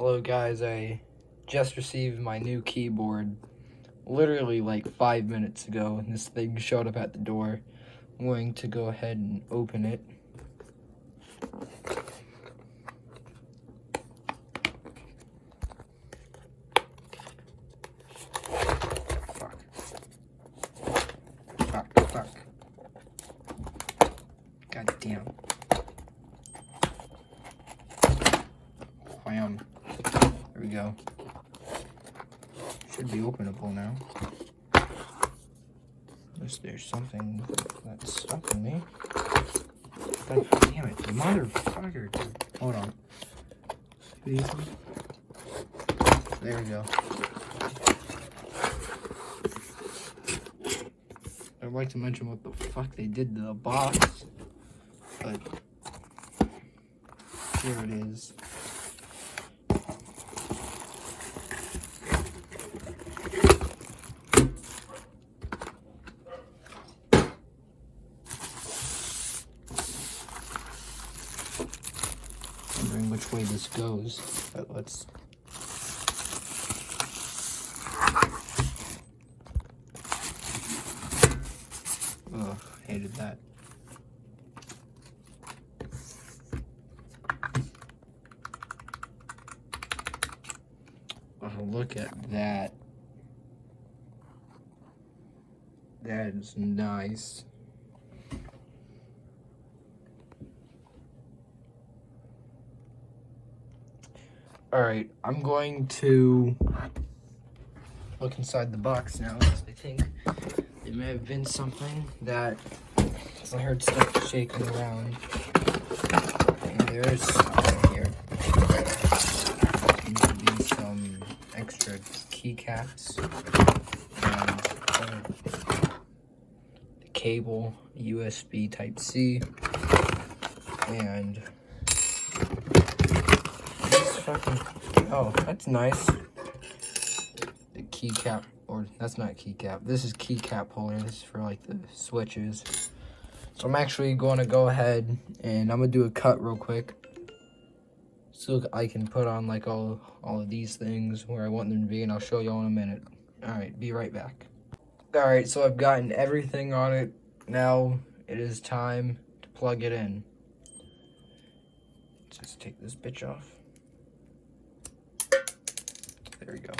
Hello guys, I just received my new keyboard literally like 5 minutes ago, and this thing showed up at the door. I'm going to go ahead and open it. Fuck. God damn. Wham. There we go. Should be openable now. Unless there's something that's stopping me. God damn it, motherfucker, dude. Hold on. There we go. I'd like to mention what the fuck they did to the box, but here it is. Wondering which way this goes, but let's. Ugh, hated that. Oh, look at that. That is nice. Alright, I'm going to look inside the box now, because I think it may have been something that, because I heard stuff shaking around. And there's something here. Seems to be some extra keycaps. And the cable, USB Type-C. And oh, that's nice. The keycap, or that's not keycap. This is keycap holder. This is for like the switches. So I'm actually going to go ahead and I'm gonna do a cut real quick, so I can put on like all of these things where I want them to be, and I'll show y'all in a minute. All right, be right back. All right, so I've gotten everything on it. Now it is time to plug it in. Let's just take this bitch off. There we go.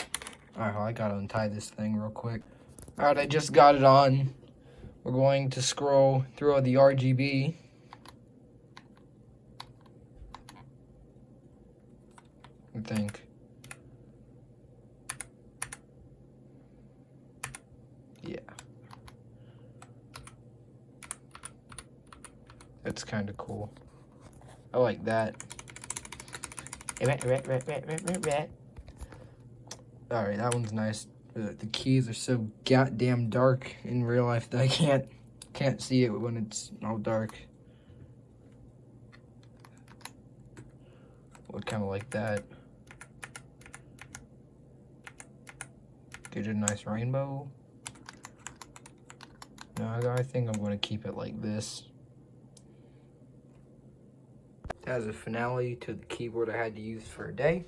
Alright, well, I gotta untie this thing real quick. Alright, I just got it on. We're going to scroll through the RGB. I think. Yeah. That's kind of cool. I like that. Alright, that one's nice. The keys are so goddamn dark in real life that I can't see it when it's all dark. Would kind of like that. Get a nice rainbow. No, I think I'm going to keep it like this. As a finale to the keyboard I had to use for a day.